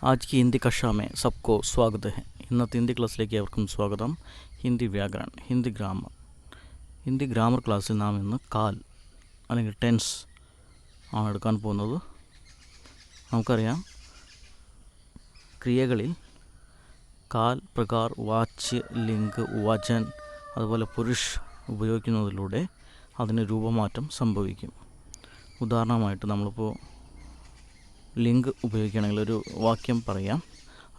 आज की हिंदी कक्षा में सबको स्वागत है. ഇന്നത്തെ ഹിന്ദി ക്ലാസ്സിലേക്ക് ഏവർക്കും സ്വാഗതം. ഹിന്ദി വ്യാകരണം, ഹിന്ദി ഗ്രാമർ ക്ലാസ്സിൽ നാം ഇന്ന് കാൽ അല്ലെങ്കിൽ ടെൻസ് ആണ് എടുക്കാൻ പോകുന്നത്. നമുക്കറിയാം, ക്രിയകളിൽ കാൽ, പ്രകാർ, വാച്യ, ലിംഗ്, വചൻ അതുപോലെ പുരുഷ് ഉപയോഗിക്കുന്നതിലൂടെ അതിന് രൂപമാറ്റം സംഭവിക്കും. ഉദാഹരണമായിട്ട് നമ്മളിപ്പോൾ ലിംഗ് ഉപയോഗിക്കുകയാണെങ്കിൽ ഒരു വാക്യം പറയാം,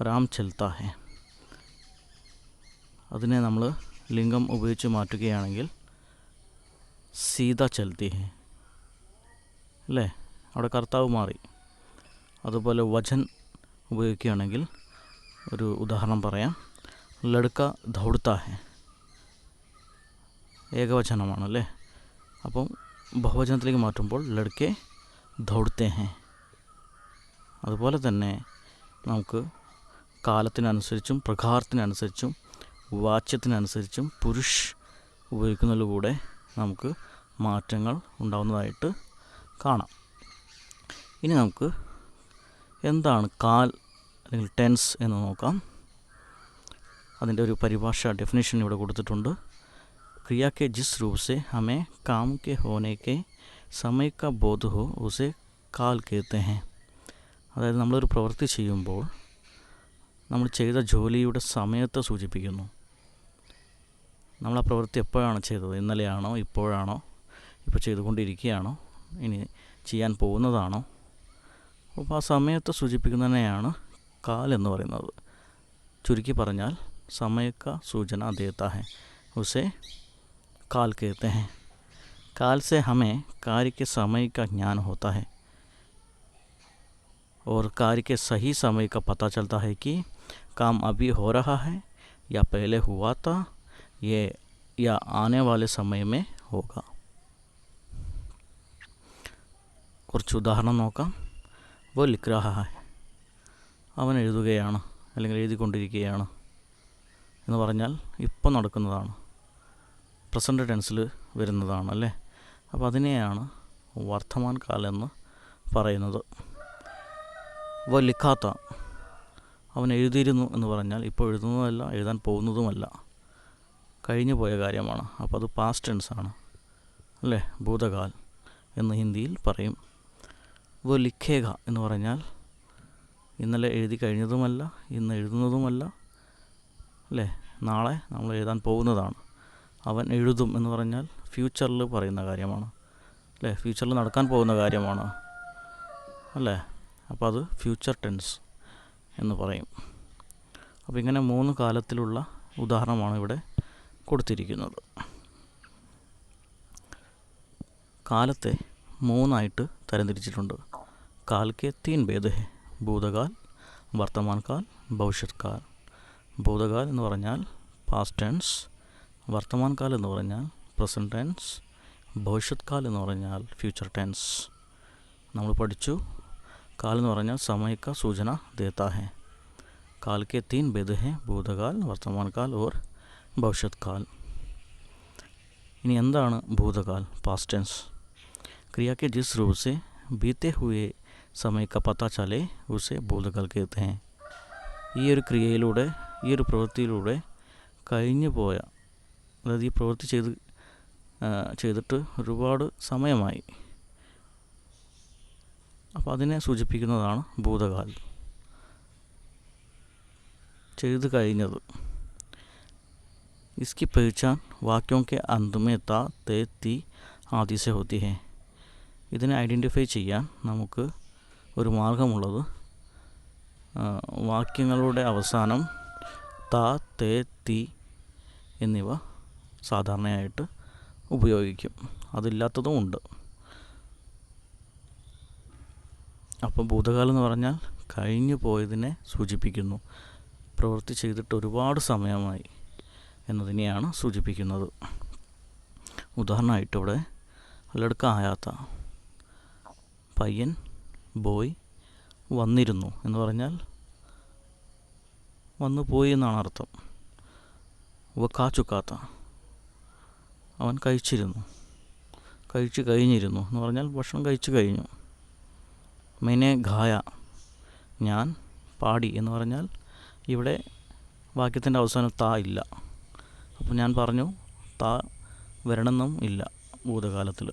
രാം ചൽത്താ ഹെ. അതിനെ നമ്മൾ ലിംഗം ഉപയോഗിച്ച് മാറ്റുകയാണെങ്കിൽ സീത ചൽത്തി ഹെ, അല്ലേ? അവിടെ കർത്താവ് മാറി. അതുപോലെ വചൻ ഉപയോഗിക്കുകയാണെങ്കിൽ ഒരു ഉദാഹരണം പറയാം, ലഡ്ക ദൗഡ്താ ഹെ. ഏകവചനമാണല്ലേ. അപ്പം ബഹുവചനത്തിലേക്ക് മാറ്റുമ്പോൾ ലഡ്കെ ദൗഡ്തേ ഹെ. അതുപോലെ തന്നെ നമുക്ക് കാലത്തിനനുസരിച്ചും പ്രകാരത്തിനനുസരിച്ചും വാച്യത്തിനനുസരിച്ചും പുരുഷ് ഉപയോഗിക്കുന്നതിലൂടെ നമുക്ക് മാറ്റങ്ങൾ ഉണ്ടാകുന്നതായിട്ട് കാണാം. ഇനി നമുക്ക് എന്താണ് കാൽ അല്ലെങ്കിൽ ടെൻസ് എന്ന് നോക്കാം. അതിൻ്റെ ഒരു പരിഭാഷ ഡെഫിനിഷൻ ഇവിടെ കൊടുത്തിട്ടുണ്ട്. क्रिया के जिस रूप से हमें काम के होने के समय का बोध हो उसे काल कहते हैं. അതായത് നമ്മളൊരു പ്രവൃത്തി ചെയ്യുമ്പോൾ നമ്മൾ ചെയ്ത ജോലിയുടെ സമയത്തെ സൂചിപ്പിക്കുന്നു. നമ്മൾ ആ പ്രവൃത്തി എപ്പോഴാണ് ചെയ്തത്? ഇന്നലെയാണോ, ഇപ്പോഴാണോ, ഇപ്പോൾ ചെയ്തുകൊണ്ടിരിക്കുകയാണോ, ഇനി ചെയ്യാൻ പോകുന്നതാണോ? അപ്പോൾ ആ സമയത്തെ സൂചിപ്പിക്കുന്നതിനെയാണ് കാൽ എന്ന് പറയുന്നത്. ചുരുക്കി പറഞ്ഞാൽ സമയക്ക സൂചന ദേത്താ ഹെ ഉസെ काल कहते हैं. काल से हमें कार्य के समय का ज्ञान होता है और कार्य के सही समय का पता चलता है कि काम अभी हो रहा है या पहले हुआ था ये या आने वाले समय में होगा. കുറച്ച് ഉദാഹരണം നോക്കാം. वो लिख रहा है, അവൻ എഴുതുകയാണ് അല്ലെങ്കിൽ എഴുതിക്കൊണ്ടിരിക്കുകയാണ് എന്ന് പറഞ്ഞാൽ ഇപ്പം നടക്കുന്നതാണ്, പ്രസൻറ്റ് ടെൻസിൽ വരുന്നതാണ്, അല്ലേ? അപ്പോൾ അതിനെയാണ് വർത്തമാൻ കാലം എന്ന് പറയുന്നത്. വ ലിഖാത്ത, അവൻ എഴുതിയിരുന്നു എന്ന് പറഞ്ഞാൽ ഇപ്പോൾ എഴുതുന്നതല്ല, എഴുതാൻ പോകുന്നതുമല്ല, കഴിഞ്ഞു പോയ കാര്യമാണ്. അപ്പോൾ അത് പാസ്റ്റ് ടെൻസാണ്, അല്ലേ? ഭൂതകാൽ എന്ന് ഹിന്ദിയിൽ പറയും. വ ലിഖേഗ എന്ന് പറഞ്ഞാൽ ഇന്നലെ എഴുതി കഴിഞ്ഞതുമല്ല, ഇന്ന് എഴുതുന്നതുമല്ല, അല്ലേ? നാളെ നമ്മൾ എഴുതാൻ പോകുന്നതാണ്. അവൻ എഴുതും എന്ന് പറഞ്ഞാൽ ഫ്യൂച്ചറിൽ പറയുന്ന കാര്യമാണ്, അല്ലേ? ഫ്യൂച്ചറിൽ നടക്കാൻ പോകുന്ന കാര്യമാണ്, അല്ലേ? അപ്പോൾ അത് ഫ്യൂച്ചർ ടെൻസ് എന്ന് പറയും. അപ്പോൾ ഇങ്ങനെ 3 കാലത്തിലുള്ള ഉദാഹരണമാണ് ഇവിടെ കൊടുത്തിരിക്കുന്നത്. കാലത്തെ 3 തരംതിരിച്ചിട്ടുണ്ട്. കാൽ കെ 3 ഭേദ് ഹെ, ഭൂതകാൽ, വർത്തമാൻ കാൽ, ഭവിഷ്യത് കാൽ. ഭൂതകാൽ എന്ന് പറഞ്ഞാൽ പാസ്റ്റ് ടെൻസ്, വർത്തമാൻ കാൽ എന്ന് പറഞ്ഞാൽ പ്രസൻറ്റ് ടെൻസ്, ഭവിഷ്യത് കാൽ എന്ന് പറഞ്ഞാൽ ഫ്യൂച്ചർ ടെൻസ്. നമ്മൾ പഠിച്ചു, കാൽ എന്ന് പറഞ്ഞാൽ സമയക്ക സൂചന ദേത്താ ഹെ. കാൽ കെ 3 ഭേദ് ഹെ, ഭൂതകാൽ, വർത്തമാൻ കാൽ ഓർ ഭവിഷ്യത് കാൽ. ഇനി എന്താണ് ഭൂതകാൽ, പാസ്റ്റ് ടെൻസ്? ക്രിയ കെ ജിസ് രൂപ സെ ബീത്തെ ഹുए समय का पता चले उसे ഭൂതകാൽ कहते हैं. ഈ ഒരു ക്രിയയിലൂടെ, ഈ ഒരു പ്രവൃത്തിയിലൂടെ കഴിഞ്ഞു പോയ, അതായത് ഈ പ്രവൃത്തി ചെയ്തിട്ട് ഒരുപാട് സമയമായി, അപ്പോൾ അതിനെ സൂചിപ്പിക്കുന്നതാണ് ഭൂതകാൽ, ചെയ്തു കഴിഞ്ഞത്. इसकी पहचान वाक्यों के अंत में ता, ते, ती आदि से होती है. ഇതിനെ ഐഡൻറ്റിഫൈ ചെയ്യാൻ നമുക്ക് ഒരു മാർഗമുള്ളത് വാക്യങ്ങളുടെ അവസാനം ത, തേ, തി എന്നിവ സാധാരണയായിട്ട് ഉപയോഗിക്കും. അതില്ലാത്തതും ഉണ്ട്. അപ്പോൾ ഭൂതകാലം എന്ന് പറഞ്ഞാൽ കഴിഞ്ഞു പോയതിനെ സൂചിപ്പിക്കുന്നു. പ്രവൃത്തി ചെയ്തിട്ട് ഒരുപാട് സമയമായി എന്നതിനെയാണ് സൂചിപ്പിക്കുന്നത്. ഉദാഹരണമായിട്ട് ഇവിടെ ലഡ്ക ആയാത്ത, പയ്യൻ, ബോയ് വന്നിരുന്നു എന്ന് പറഞ്ഞാൽ വന്നു പോയി എന്നാണ് അർത്ഥം. വ കാ ചുക്കാത്ത, അവൻ കഴിച്ചിരുന്നു, കഴിച്ചു കഴിഞ്ഞിരുന്നു എന്ന് പറഞ്ഞാൽ ഭക്ഷണം കഴിച്ചു കഴിഞ്ഞു. मैंने ഖായ, ഞാൻ പാടി എന്ന് പറഞ്ഞാൽ ഇവിടെ വാക്യത്തിൻ്റെ അവസാനം താ ഇല്ല. അപ്പോൾ ഞാൻ പറഞ്ഞു താ വരണമെന്നും ഇല്ല ഭൂതകാലത്തിൽ,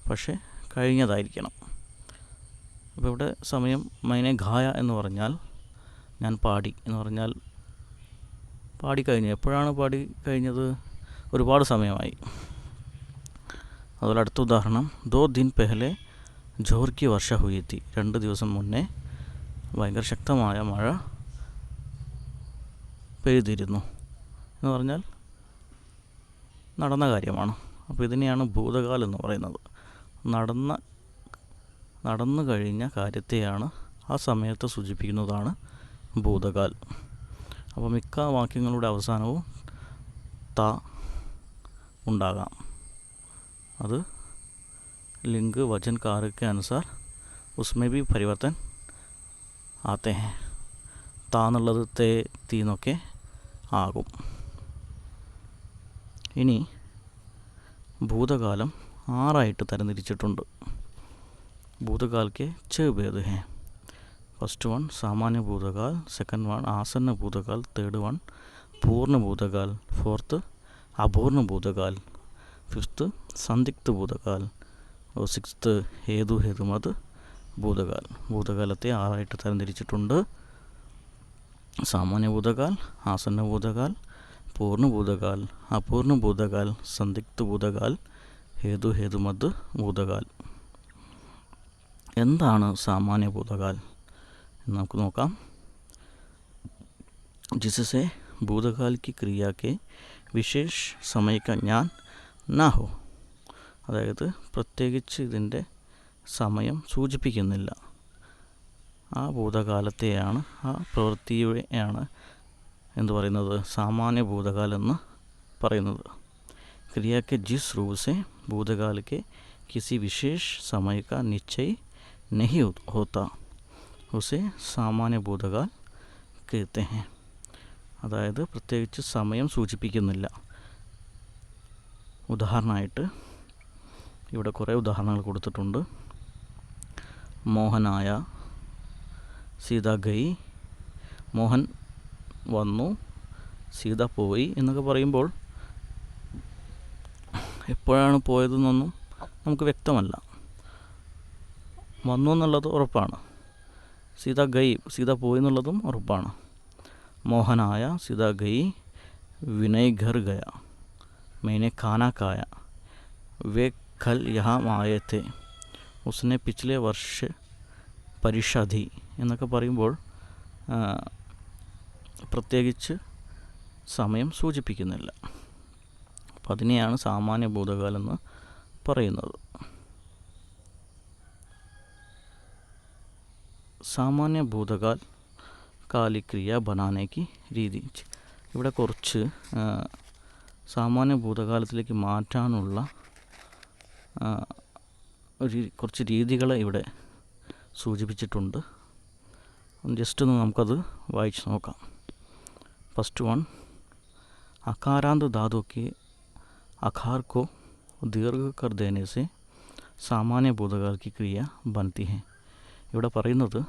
പക്ഷേ കഴിഞ്ഞതായിരിക്കണം. അപ്പോൾ ഇവിടെ സമയം മൈനെ ഘായ എന്ന് പറഞ്ഞാൽ ഞാൻ പാടി എന്ന് പറഞ്ഞാൽ പാടിക്കഴിഞ്ഞു. എപ്പോഴാണ് പാടി കഴിഞ്ഞത്? ഒരുപാട് സമയമായി. അതുപോലെ അടുത്ത ഉദാഹരണം, 2 दिन पहले जोर की वर्षा हुई थी. 2 ദിവസം മുന്നേ ഭയങ്കര ശക്തമായ മഴ പെയ്തിരുന്നു എന്ന് പറഞ്ഞാൽ നടന്ന കാര്യമാണ്. അപ്പോൾ ഇതിനെയാണ് ഭൂതകാലം എന്ന് പറയുന്നത്. നടന്നു കഴിഞ്ഞ കാര്യത്തെയാണ് ആ സമയത്ത് സൂചിപ്പിക്കുന്നതാണ് ഭൂതകാൽ. അപ്പോൾ മിക്ക വാക്യങ്ങളുടെ അവസാനവും ത ഉണ്ടാകാം. അത് लिंग वचन कार्य के अनुसार उसमें भी परिवर्तन आते हैं. താ എന്നുള്ളത് തേ തീ എന്നൊക്കെ ആകും. ഇനി ഭൂതകാലം 6 തരംതിരിച്ചിട്ടുണ്ട്. भूतकाल के 6 भेद हैं. फर्स्ट वन सामान्य भूतकाल, सेकंड वन आसन्न भूतकाल, थर्ड वन पूर्ण भूतकाल, फोर्थ अपूर्ण भूतकाल, फिफ्थ संदिग्ध भूतकाल और सिक्स्थ हेतुमत ഭൂതകാൽ. ഭൂതകാലത്തെ 6 തരംതിരിച്ചിട്ടുണ്ട്. സാമാന്യ ഭൂതകാൽ, ആസന്ന ഭൂതകാൽ, പൂർണ്ണ ഭൂതകാൽ, അപൂർണ്ണ ഭൂതകാൽ, സന്ദിഗ്ധ ഭൂതകാൽ, ഹേതുമത് ഭൂതകാൽ. എന്താണ് സാമാന്യ ഭൂതകാൽ എന്ന് നമുക്ക് നോക്കാം. जिससे भूतकाल की क्रिया के विशेष समय का ज्ञान ना हो. അതായത് പ്രത്യേകിച്ച് ഇതിൻ്റെ സമയം സൂചിപ്പിക്കുന്നില്ല. ആ ഭൂതകാലത്തെയാണ്, ആ പ്രവൃത്തിയെയാണ് എന്ത് പറയുന്നത്? സാമാന്യ ഭൂതകാലം എന്ന് പറയുന്നത്. क्रिया के जिस रूप से भूतकाल के किसी विशेष समय का निश्चय नहीं होता उसे സാമാന്യ ഭൂതകാൽ कहते हैं. അതായത് പ്രത്യേകിച്ച് സമയം സൂചിപ്പിക്കുന്നില്ല. ഉദാഹരണമായിട്ട് ഇവിടെ കുറേ ഉദാഹരണങ്ങൾ കൊടുത്തിട്ടുണ്ട്. മോഹനായ, സീത ഗയി, മോഹൻ വന്നു, സീത പോയി എന്നൊക്കെ പറയുമ്പോൾ എപ്പോഴാണ് പോയതെന്നൊന്നും നമുക്ക് വ്യക്തമല്ല. വന്നു എന്നുള്ളത് ഉറപ്പാണ്. സീത ഗയി, സീത പോയി എന്നുള്ളതും ഉറപ്പാണ്. മോഹനായ, സീത ഗയി, വിനയ് ഘർ ഗയ, मैंने खाना खाया, वे कल यहाँ आए थे, उसने पिछले वर्ष परीक्षा दी എന്നൊക്കെ പറയുമ്പോൾ പ്രത്യേകിച്ച് സമയം സൂചിപ്പിക്കുന്നില്ല. അപ്പം അതിനെയാണ് സാമാന്യ ഭൂതകാലം എന്ന് പറയുന്നത്. സാമാന്യ ഭൂതകാൽ കാലിക്രിയ ബനാനേക്ക് രീതി. ഇവിടെ കുറച്ച് സാമാന്യ ഭൂതകാലത്തിലേക്ക് മാറ്റാനുള്ള കുറച്ച് രീതികൾ ഇവിടെ സൂചിപ്പിച്ചിട്ടുണ്ട്. ജസ്റ്റ് ഒന്ന് നമുക്കത് വായിച്ച് നോക്കാം. फर्स्ट वन अकारांत धातु के आकार को दीर्घ कर देने से സാമാന്യ ഭൂതകാൽ की ക്രിയ बनती है. ഇവിടെ പറയുന്നത്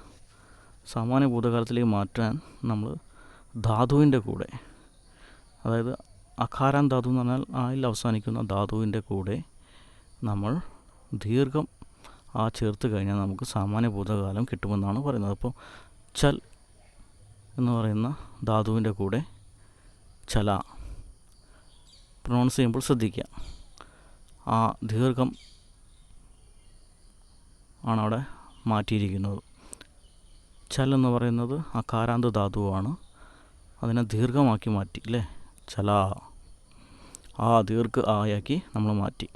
സാമാന്യ ഭൂതകാലത്തിലേക്ക് മാറ്റാൻ നമ്മൾ ധാതുവിൻ്റെ കൂടെ, അതായത് അകാരാൻ ധാതു എന്ന് പറഞ്ഞാൽ ആയിൽ അവസാനിക്കുന്ന ധാതുവിൻ്റെ കൂടെ നമ്മൾ ദീർഘം ചേർത്ത് കഴിഞ്ഞാൽ നമുക്ക് സാമാന്യ ഭൂതകാലം കിട്ടുമെന്നാണ് പറയുന്നത്. അപ്പോൾ ചൽ എന്ന് പറയുന്ന ധാതുവിൻ്റെ കൂടെ ചല പ്രൊണൗൺസ് ചെയ്യുമ്പോൾ ശ്രദ്ധിക്കുക. ആ ദീർഘം ആണ് അവിടെ മാറ്റിയിരിക്കുന്നത്. ചൽ എന്ന് പറയുന്നത് അകാരാന്ത ധാതുവാണ്, അതിനെ ദീർഘമാക്കി മാറ്റി അല്ലേ, ചല. ആ ദീർഘ ആയാക്കി നമ്മൾ മാറ്റി.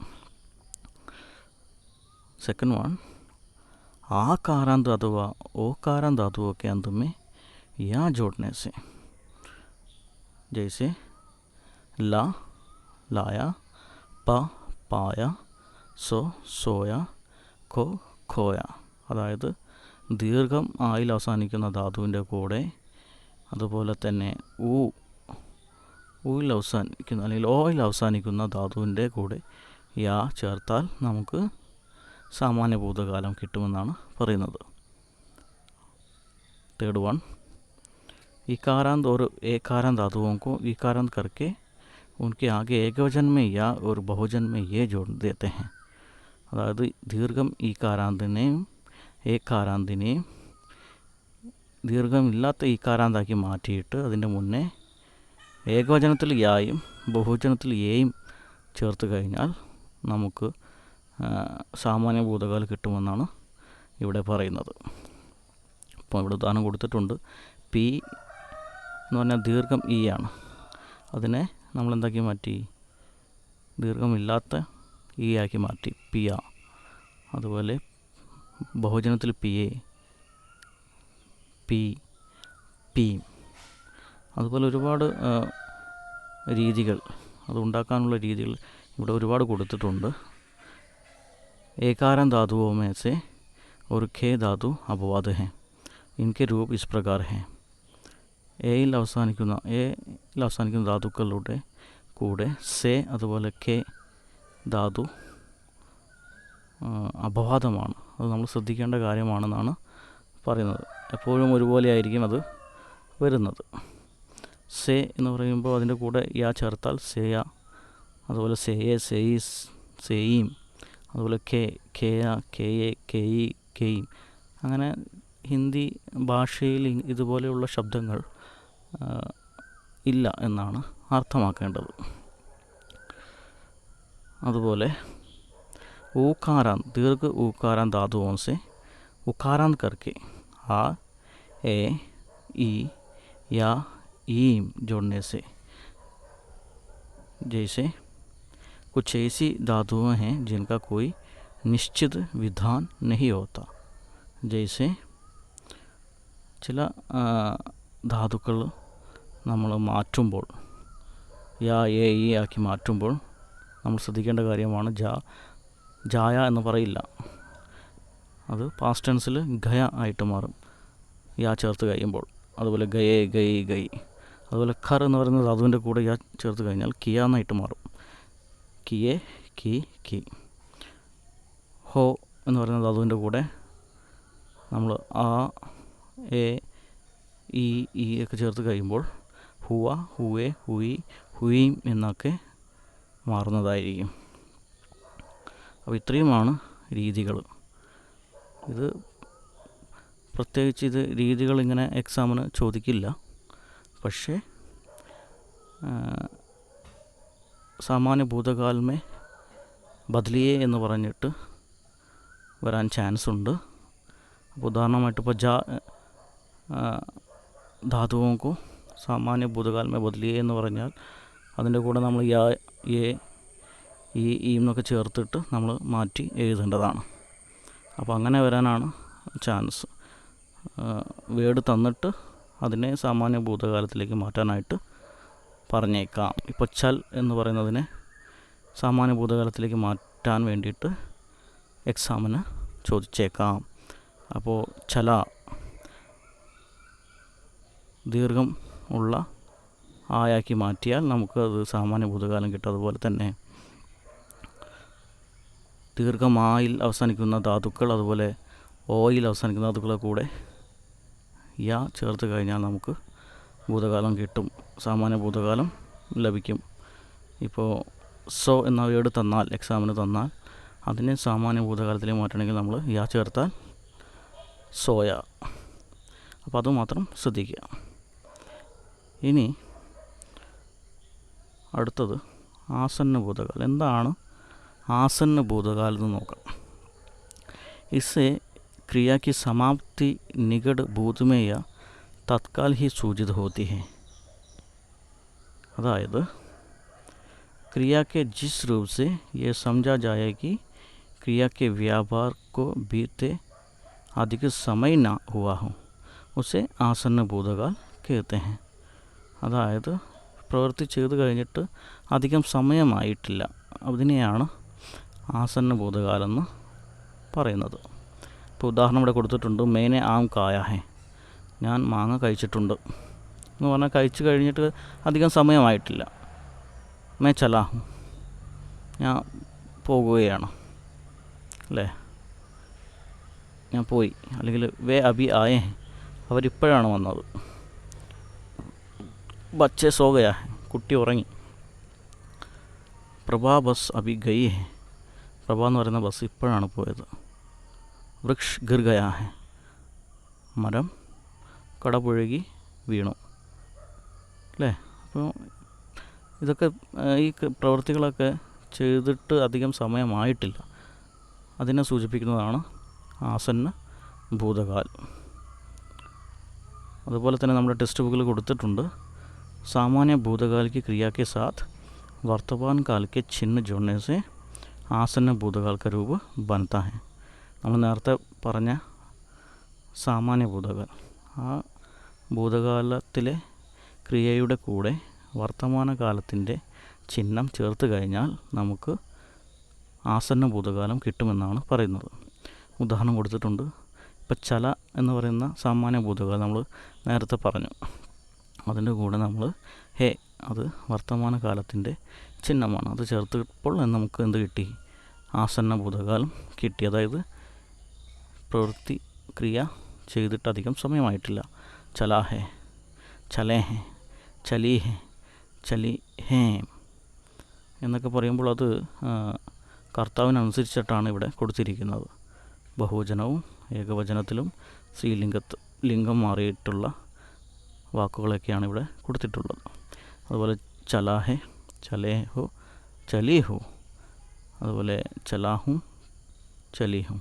सेकंड वन आकारांत अथवा ओकारांत धातुओं के अंत में या जोड़ने से, जैसे ला लाया, पा पाया, सो सोया, को खोया. അതായത് ദീർഘം ആയിൽ അവസാനിക്കുന്ന ധാതുവിൻ്റെ കൂടെ, അതുപോലെ തന്നെ ഊയിൽ അവസാനിക്കുന്ന അല്ലെങ്കിൽ ഓയിൽ അവസാനിക്കുന്ന ധാതുവിൻ്റെ കൂടെ യാ ചേർത്താൽ നമുക്ക് സാമാന്യ ഭൂതകാലം കിട്ടുമെന്നാണ് പറയുന്നത്. थर्ड वन, इकारांत और एकारांत धातुओं को इकारांत करके उनके आगे एकवचन में या और बहुवचन में ये जोड़ देते हैं. അതായത് ദീർഘം ഈകാരാന്തിനെയും ഏകാരാന്തിനെയും ദീർഘമില്ലാത്ത ഈകാരാന്താക്കി മാറ്റിയിട്ട് അതിൻ്റെ മുന്നേ ഏകവചനത്തിൽ യായും ബഹുവചനത്തിൽ ഏയും ചേർത്ത് കഴിഞ്ഞാൽ നമുക്ക് സാമാന്യ ഭൂതകാലം കിട്ടുമെന്നാണ് ഇവിടെ പറയുന്നത്. അപ്പോൾ ഇവിടെ ഉദാഹരണം കൊടുത്തിട്ടുണ്ട്. പി എന്ന് പറഞ്ഞാൽ ദീർഘം ഇ ആണ്. അതിനെ നമ്മളെന്താക്കി മാറ്റി? ദീർഘമില്ലാത്ത ഇ ആക്കി മാറ്റി, പിയ. അതുപോലെ ബഹുവചനത്തിൽ പി എ, പി, പി. അതുപോലെ ഒരുപാട് രീതികൾ, അതുണ്ടാക്കാനുള്ള രീതികൾ ഇവിടെ ഒരുപാട് കൊടുത്തിട്ടുണ്ട്. एकारण धातुओं में से और खे धातु अपवाद हैं. इनके रूप इस प्रकार हैं. എയിൽ അവസാനിക്കുന്ന ധാതുക്കളുടെ കൂടെ സെ അതുപോലെ കെ ധാതു അപവാദമാണ്. അത് നമ്മൾ ശ്രദ്ധിക്കേണ്ട കാര്യമാണെന്നാണ് പറയുന്നത്. എപ്പോഴും ഒരുപോലെ ആയിരിക്കും അത് വരുന്നത്. സെ എന്ന് പറയുമ്പോൾ അതിൻ്റെ കൂടെ യാ ചേർത്താൽ സെയ, അതുപോലെ സെയെ, സെയിസ്, സെയീം, അതുപോലെ കെ, കെയ, കെയെ, കെയി, കെയും. അങ്ങനെ ഹിന്ദി ഭാഷയിൽ ഇതുപോലെയുള്ള ശബ്ദങ്ങൾ ഇല്ല എന്നാണ് അർത്ഥമാക്കേണ്ടത്. അതുപോലെ ऊकारांत, दीर्घ ऊकारांत धातुओं से उकारांत करके आ, ए, ई या ईम जोड़ने से, जैसे कुछ ऐसी धातुएं हैं जिनका कोई निश्चित विधान नहीं होता. जैसे ചില ധാതുക്കൾ നമ്മൾ മാറ്റുമ്പോൾ, യാ, എ, ഇ ആക്കി മാറ്റുമ്പോൾ നമ്മൾ ശ്രദ്ധിക്കേണ്ട കാര്യമാണ്. ജായ എന്ന് പറയില്ല, അത് പാസ്റ്റ് ടെൻസിൽ ഗയ ആയിട്ട് മാറും യാ ചേർത്ത് കഴിയുമ്പോൾ. അതുപോലെ ഗയേ, ഗൈ, ഗൈ. അതുപോലെ ഖർ എന്ന് പറയുന്നത് ധാതുവിൻ്റെ കൂടെ യാ ചേർത്ത് കഴിഞ്ഞാൽ കിയ എന്നായിട്ട് മാറും. കിയെ, കി, കി. ഹോ എന്ന് പറയുന്ന ധാതുവിൻ്റെ കൂടെ നമ്മൾ ആ, എ, ഇ, ഇ ഒക്കെ ചേർത്ത് കഴിയുമ്പോൾ ഹുവ, ഹുവേ, ഹുയി, ഹുയീം എന്നൊക്കെ മാറുന്നതായിരിക്കും. അപ്പോൾ ഇത്രയുമാണ് രീതികൾ. ഇത് പ്രത്യേകിച്ച് ഇത് രീതികൾ ഇങ്ങനെ എക്സാമിന് ചോദിക്കില്ല. പക്ഷേ സാമാന്യ ഭൂതകാലമേ ബദലിയേ എന്ന് പറഞ്ഞിട്ട് വരാൻ ചാൻസ് ഉണ്ട്. അപ്പോൾ ഉദാഹരണമായിട്ട് ഇപ്പോൾ ധാതുവോं സാമാന്യ ഭൂതകാലമേ ബദലിയേ എന്ന് പറഞ്ഞാൽ അതിൻ്റെ കൂടെ നമ്മൾ യാ, എ, ഈ, എന്നൊക്കെ ചേർത്തിട്ട് നമ്മൾ മാറ്റി എഴുതേണ്ടതാണ്. അപ്പോൾ അങ്ങനെ വരാനാണ് ചാൻസ്. വേർഡ് തന്നിട്ട് അതിനെ സാമാന്യ ഭൂതകാലത്തിലേക്ക് മാറ്റാനായിട്ട് പറഞ്ഞേക്കാം. ഇപ്പോൾ ചൽ എന്ന് പറയുന്നതിനെ സാമാന്യ ഭൂതകാലത്തിലേക്ക് മാറ്റാൻ വേണ്ടിയിട്ട് എക്സാമിന് ചോദിച്ചേക്കാം. അപ്പോൾ ചല ദീർഘം ഉള്ള ആയാക്കി മാറ്റിയാൽ നമുക്ക് അത് സാമാന്യ ഭൂതകാലം കിട്ടും. അതുപോലെ തന്നെ ദീർഘമായിൽ അവസാനിക്കുന്ന ധാതുക്കൾ, അതുപോലെ ഓയിൽ അവസാനിക്കുന്ന ധാതുക്കളെ കൂടെ യാ ചേർത്ത് കഴിഞ്ഞാൽ നമുക്ക് ഭൂതകാലം കിട്ടും, സാമാന്യ ഭൂതകാലം ലഭിക്കും. ഇപ്പോൾ സോ എന്ന വേർഡ് തന്നാൽ, എക്സാമിന് തന്നാൽ അതിനെ സാമാന്യ ഭൂതകാലത്തിലേക്ക് മാറ്റണമെങ്കിൽ നമ്മൾ യാ ചേർത്താൽ സോയ. അപ്പോൾ അതുമാത്രം ശ്രദ്ധിക്കുക. ഇനി അടുത്തത് ആസന്ന ഭൂതകാലം. എന്താണ് आसन्न भूतकाल नोക്കാം. इससे क्रिया की समाप्ति निकट भूत में या तत्काल ही सूचित होती है. अदायद क्रिया के जिस रूप से यह समझा जाए कि क्रिया के व्यापार को बीते अधिक समय ना हुआ हो उसे आसन्न भूतकाल कहते हैं. അതായത് പ്രവൃത്തി ചെയ്തു കഴിഞ്ഞിട്ട് അധികം സമയമായിട്ടില്ല, അതിനെയാണ് ആസന്ന ഭൂതകാലമെന്ന് പറയുന്നത്. ഇപ്പോൾ ഉദാഹരണം ഇവിടെ കൊടുത്തിട്ടുണ്ട്. മേനെ ആം കായ ഹേ, ഞാൻ മാങ്ങ കഴിച്ചിട്ടുണ്ട് എന്ന് പറഞ്ഞാൽ കഴിച്ചു കഴിഞ്ഞിട്ട് അധികം സമയമായിട്ടില്ല. മേ ചലാ ഹും, ഞാൻ പോകുകയാണ്, അല്ലേ, ഞാൻ പോയി. അല്ലെങ്കിൽ വേ അബി ആയേ ഹേ, അവരിപ്പോഴാണ് വന്നത്. ബച്ചെ സോ ഗയാ ഹെ, കുട്ടി ഉറങ്ങി. പ്രഭാ ബസ് അഭി ഗയി ഹെ, പ്രഭ എന്ന് പറയുന്ന ബസ് ഇപ്പോഴാണ് പോയത്. വൃക്ഷ് ഗിർ ഗയാ ഹെ, മരം കടപുഴകി വീണു. അല്ലേ? അപ്പോൾ ഇതൊക്കെ ഈ പ്രവൃത്തികളൊക്കെ ചെയ്തിട്ട് അധികം സമയമായിട്ടില്ല. അതിനെ സൂചിപ്പിക്കുന്നതാണ് ആസന്ന ഭൂതകാൽ. അതുപോലെ തന്നെ നമ്മുടെ ടെക്സ്റ്റ് ബുക്കിൽ കൊടുത്തിട്ടുണ്ട്, സാമാന്യ ഭൂതകാൽ की क्रिया के साथ वर्तमान काल के चिन्ह जोड़ने से ആസന്ന ഭൂതകാൽ का रूप बनता है. നമ്മൾ നേരത്തെ പറഞ്ഞ സാമാന്യ ഭൂതകാൽ, ആ ഭൂതകാലത്തിലെ ക്രിയയുടെ കൂടെ വർത്തമാനകാലത്തിൻ്റെ ചിഹ്നം ചേർത്ത് കഴിഞ്ഞാൽ നമുക്ക് ആസന്ന ഭൂതകാലം കിട്ടുമെന്നാണ് പറയുന്നത്. ഉദാഹരണം കൊടുത്തിട്ടുണ്ട്. ഇപ്പം ചല എന്ന് പറയുന്ന സാമാന്യ ഭൂതകാലം നമ്മൾ നേരത്തെ പറഞ്ഞു. അതിൻ്റെ കൂടെ നമ്മൾ ഹേ, അത് വർത്തമാനകാലത്തിൻ്റെ ചിഹ്നമാണ്. അത് ചേർത്തപ്പോൾ നമുക്ക് എന്ത് കിട്ടി? ആസന്ന ഭൂതകാലം കിട്ടി. അതായത് പ്രവൃത്തി ക്രിയ ചെയ്തിട്ട് അധികം സമയമായിട്ടില്ല. ചലാ ഹേ, ചലേ ഹേ, ചലി ഹേ, ചലി ഹേ എന്നൊക്കെ പറയുമ്പോൾ അത് കർത്താവിനനുസരിച്ചിട്ടാണ് ഇവിടെ കൊടുത്തിരിക്കുന്നത്. ബഹുവചനവും ഏകവചനത്തിലും ലിംഗം മാറിയിട്ടുള്ള വാക്കുകളൊക്കെയാണ് ഇവിടെ കൊടുത്തിട്ടുള്ളത്. അതുപോലെ ചലാ ഹെ, ചലേ ഹോ, ചലി ഹോ, അതുപോലെ ചലാഹും, ചലിഹും.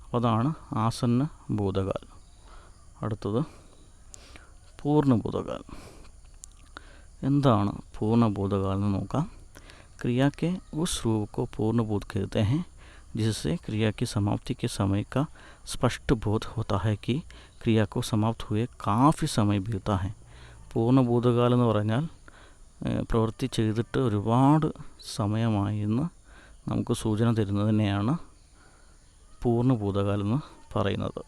അപ്പോൾ അതാണ് ആസന്ന ഭൂതകാൽ. അടുത്തത് പൂർണ്ണ ഭൂതകാൽ. എന്താണ് പൂർണ്ണ ഭൂതകാൽ എന്ന് നോക്കാം. क्रिया के उस रूप को पूर्ण बोध कहते हैं जिससे क्रिया की समाप्ति के समय का स्पष्ट बोध होता है कि क्रिया को समाप्त हुए काफ़ी समय बीता है. പൂർണ്ണ ഭൂതകാലം എന്ന് പറഞ്ഞാൽ പ്രവൃത്തി ചെയ്തിട്ട് ഒരുപാട് സമയമായി എന്ന് നമുക്ക് സൂചന തരുന്നതിനെയാണ് പൂർണ്ണ ഭൂതകാലം എന്ന് പറയുന്നത്.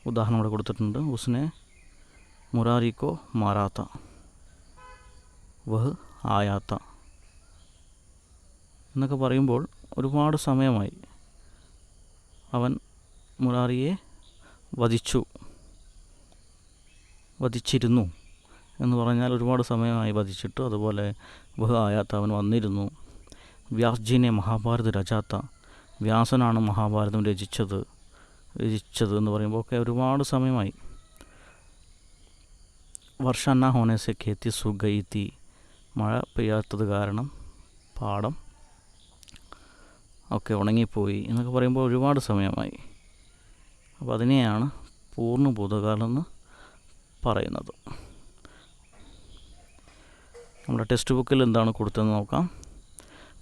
ഉദാഹരണം ഇവിടെ കൊടുത്തിട്ടുണ്ട്. ഉസ്നെ മുരാരിക്കോ മാറാത്ത, വഹ് ആയാത്ത എന്നൊക്കെ പറയുമ്പോൾ ഒരുപാട് സമയമായി. അവൻ മുരാരിയെ വധിച്ചിരുന്നു എന്ന് പറഞ്ഞാൽ ഒരുപാട് സമയമായി വധിച്ചിട്ട്. അതുപോലെ വഹ് ആയാത്ത, അവൻ വന്നിരുന്നു. വ്യാസ്ജീനെ മഹാഭാരത രചാത്ത, വ്യാസനാണ് മഹാഭാരതം രചിച്ചത് എന്ന് പറയുമ്പോൾ ഒക്കെ ഒരുപാട് സമയമായി. വർഷ ന ഹോനെ സെ ഖേത്തി സൂഖ് ഗയി തീ, മഴ പെയ്യാത്തത് കാരണം പാടം ഒക്കെ ഉണങ്ങിപ്പോയി എന്നൊക്കെ പറയുമ്പോൾ ഒരുപാട് സമയമായി. അപ്പോൾ അതിനെയാണ് പൂർണ്ണ ഭൂതകാലം എന്ന് പറയുന്നത്. നമ്മുടെ ടെക്സ്റ്റ് ബുക്കിൽ എന്താണ് കൊടുത്തതെന്ന് നോക്കാം.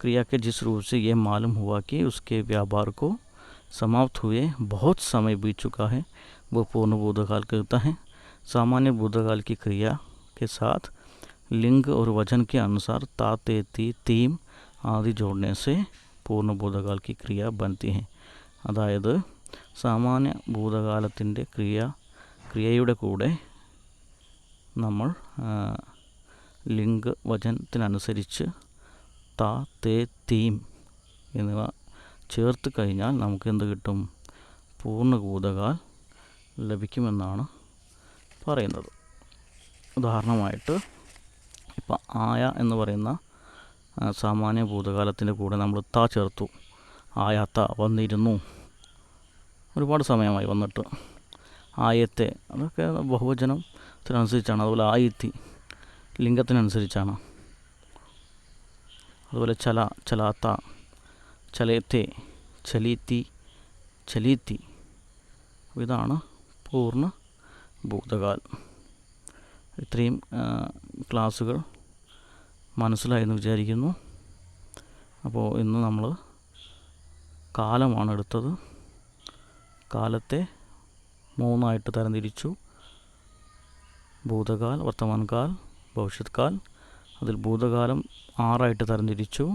क्रिया के जिस रूप से ये मालूम हुआ कि उसके व्यापार को समाप्त हुए बहुत समय बीत चुका है, वो पूर्ण भूतकाल कहता है. सामान्य भूतकाल की क्रिया के साथ लिंग और वचन के अनुसार ता, ते, ती, तीम आदि जोड़ने से പൂർണ്ണ ഭൂതകാൽ की क्रिया बनती है. അതായത് സാമാന്യ ഭൂതകാലത്തിൻ്റെ ക്രിയയുടെ കൂടെ നമ്മൾ ലിംഗ വചനത്തിനനുസരിച്ച് താ, തേ, തീം എന്നിവ ചേർത്ത് കഴിഞ്ഞാൽ നമുക്ക് എന്ത് കിട്ടും? പൂർണ്ണ ഭൂതകാൽ ലഭിക്കുമെന്നാണ് പറയുന്നത്. ഉദാഹരണമായിട്ട് ഇപ്പം ആയ എന്ന് പറയുന്ന സാമാന്യ ഭൂതകാലത്തിൻ്റെ കൂടെ നമ്മൾ താ ചേർത്തു. ആയാത്ത, വന്നിരുന്നു, ഒരുപാട് സമയമായി വന്നിട്ട്. ആയത്തെ, അതൊക്കെ ബഹുവചനത്തിനനുസരിച്ചാണ്. അതുപോലെ ആയിത്തി ലിംഗത്തിനനുസരിച്ചാണ്. അതുപോലെ ചലാത്ത, ചലേത്തെ, ചലീത്തി. ഇതാണ് പൂർണ്ണ ഭൂതകാൽ. ഇത്രയും ക്ലാസ്സുകൾ മനസ്സിലായെന്ന് വിചാരിക്കുന്നു. അപ്പോൾ ഇന്ന് നമ്മൾ കാലമാണ് എടുത്തത്. കാലത്തെ 3 തരംതിരിച്ചു. ഭൂതകാൽ, വർത്തമാനകാൽ, ഭവിഷ്യത് കാൽ. അതിൽ ഭൂതകാലം 6 തരംതിരിച്ചു.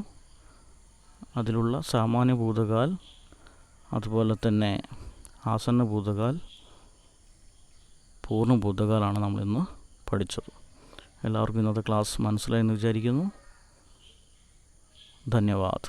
അതിലുള്ള സാമാന്യ ഭൂതകാൽ, അതുപോലെ തന്നെ ആസന്ന ഭൂതകാൽ, പൂർണ്ണ ഭൂതകാലാണ് നമ്മളിന്ന് പഠിച്ചത്. എല്ലാവർക്കും ഇന്നത്തെ ക്ലാസ് മനസ്സിലായെന്ന് വിചാരിക്കുന്നു. ധന്യവാദ്.